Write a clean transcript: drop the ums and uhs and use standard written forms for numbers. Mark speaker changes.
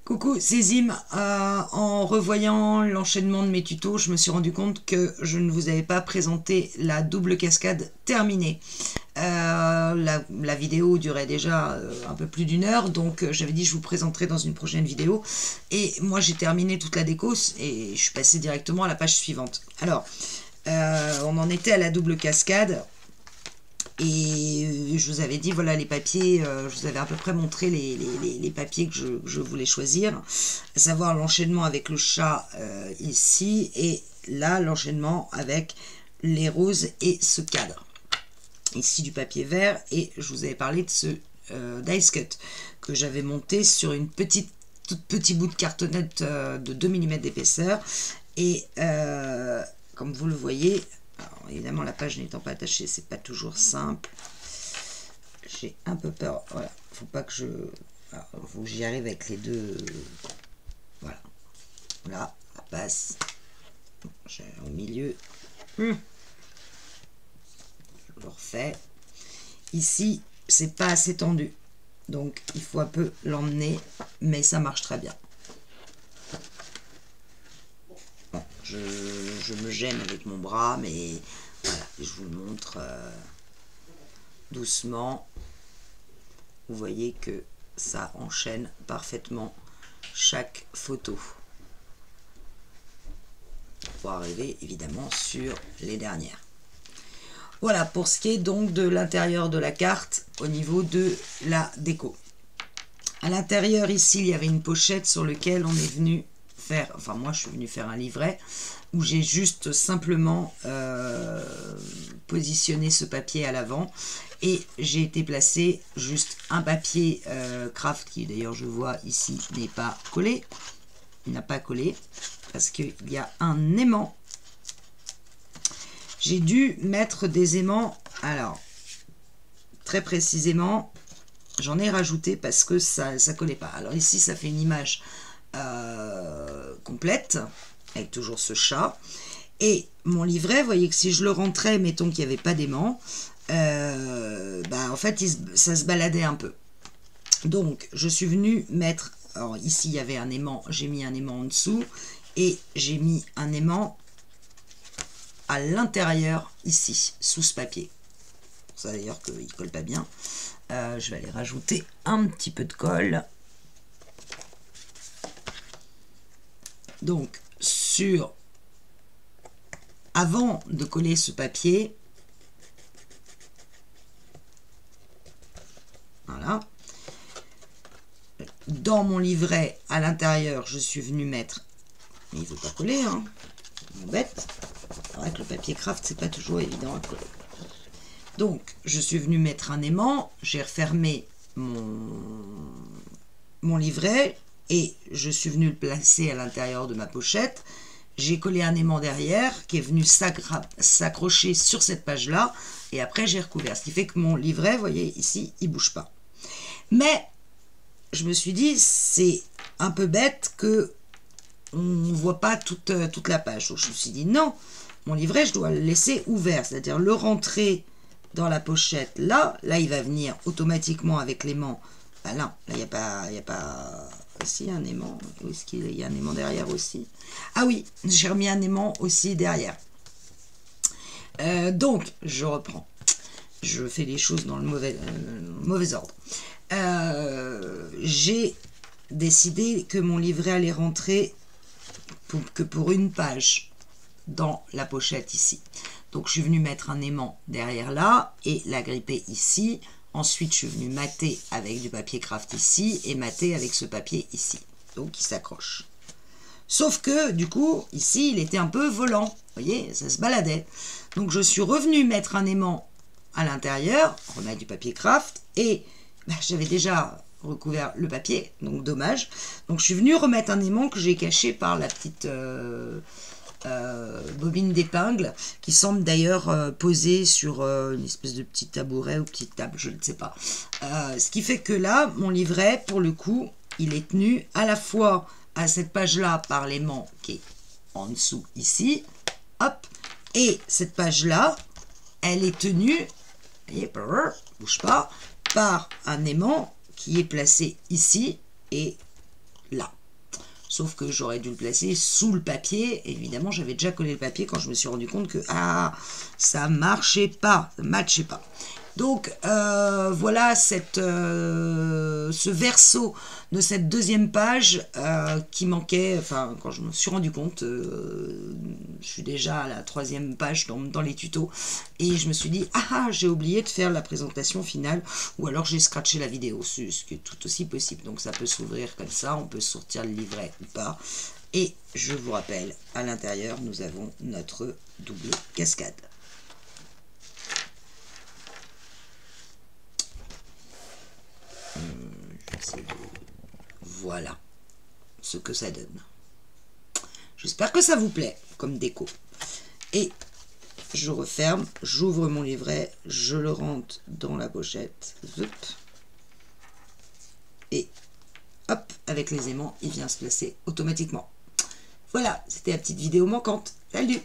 Speaker 1: Coucou, c'est Zim. En revoyant l'enchaînement de mes tutos, je me suis rendu compte que je ne vous avais pas présenté la double cascade terminée. La vidéo durait déjà un peu plus d'1 heure, donc j'avais dit je vous présenterai dans une prochaine vidéo. Et moi j'ai terminé toute la déco et je suis passée directement à la page suivante. Alors, on en était à la double cascade. Et je vous avais dit, voilà les papiers, je vous avais à peu près montré les papiers que je voulais choisir, à savoir l'enchaînement avec le chat ici, et là l'enchaînement avec les roses et ce cadre. Ici du papier vert, et je vous avais parlé de ce dice cut que j'avais monté sur une tout petit bout de cartonnette de 2 mm d'épaisseur, et comme vous le voyez, alors, évidemment la page n'étant pas attachée, c'est pas toujours simple. J'ai un peu peur, voilà, faut pas que je... Alors, faut que j'y arrive avec les deux, voilà, là, ça passe, j'ai au milieu, je le refais, ici, c'est pas assez tendu, donc il faut un peu l'emmener, mais ça marche très bien. Bon, je me gêne avec mon bras, mais voilà, je vous le montre doucement. Vous voyez que ça enchaîne parfaitement chaque photo pour arriver évidemment sur les dernières. Voilà pour ce qui est donc de l'intérieur de la carte au niveau de la déco. À l'intérieur ici il y avait une pochette sur laquelle on est venu faire, enfin moi je suis venu faire un livret où j'ai juste simplement positionné ce papier à l'avant et j'ai été placer juste un papier craft qui d'ailleurs je vois ici n'est pas collé, il n'a pas collé parce qu'il y a un aimant. J'ai dû mettre des aimants, alors très précisément j'en ai rajouté parce que ça collait pas. Alors ici ça fait une image complète avec toujours ce chat, et mon livret, vous voyez que si je le rentrais, mettons qu'il n'y avait pas d'aimant, en fait ça se baladait un peu. Donc je suis venue mettre, alors ici il y avait un aimant, j'ai mis un aimant en dessous et j'ai mis un aimant à l'intérieur ici sous ce papier. Pour ça d'ailleurs qu'il colle pas bien. Je vais aller rajouter un petit peu de colle. Donc avant de coller ce papier, voilà, dans mon livret à l'intérieur je suis venu mettre, mais il ne veut pas coller, hein, c'est m'embête. C'est vrai que le papier craft c'est pas toujours évident à coller. Donc je suis venu mettre un aimant, j'ai refermé mon livret et je suis venu le placer à l'intérieur de ma pochette. J'ai collé un aimant derrière qui est venu s'accrocher sur cette page là, et après j'ai recouvert, ce qui fait que mon livret, vous voyez ici, il bouge pas. Mais je me suis dit c'est un peu bête que on ne voit pas toute la page, donc je me suis dit non, mon livret je dois le laisser ouvert, c'est-à-dire le rentrer dans la pochette là il va venir automatiquement avec l'aimant. Ben là il n'y a pas aussi un aimant. Où est-ce qu'il y a un aimant derrière aussi? Ah oui, j'ai remis un aimant aussi derrière. Donc je reprends, je fais les choses dans le mauvais ordre. J'ai décidé que mon livret allait rentrer que pour une page dans la pochette ici. Donc je suis venu mettre un aimant derrière là et la gripper ici. Ensuite je suis venu mater avec du papier craft ici et mater avec ce papier ici. Donc il s'accroche. Sauf que du coup ici il était un peu volant. Vous voyez, ça se baladait. Donc je suis revenu mettre un aimant à l'intérieur, remettre du papier craft, et j'avais déjà recouvert le papier, donc dommage. Donc je suis venu remettre un aimant que j'ai caché par la petite bobine d'épingle qui semble d'ailleurs poser sur une espèce de petit tabouret ou petite table, je ne sais pas. Ce qui fait que là, mon livret, pour le coup, il est tenu à la fois à cette page-là par l'aimant qui est en dessous ici, hop, et cette page-là, elle est tenue, vous voyez, bouge pas, par un aimant qui est placé ici, et là. Sauf que j'aurais dû le placer sous le papier. Évidemment, j'avais déjà collé le papier quand je me suis rendu compte que ça marchait pas, ça matchait pas. Donc voilà ce verso de cette deuxième page qui manquait. Enfin, quand je me suis rendu compte, je suis déjà à la 3e page dans les tutos et je me suis dit j'ai oublié de faire la présentation finale, ou alors j'ai scratché la vidéo, ce qui est tout aussi possible. Donc ça peut s'ouvrir comme ça, on peut sortir le livret ou pas. Et je vous rappelle, à l'intérieur, nous avons notre double cascade. Voilà ce que ça donne. J'espère que ça vous plaît comme déco. Et je referme, j'ouvre mon livret, je le rentre dans la pochette. Et hop, avec les aimants, il vient se placer automatiquement. Voilà, c'était la petite vidéo manquante. Salut!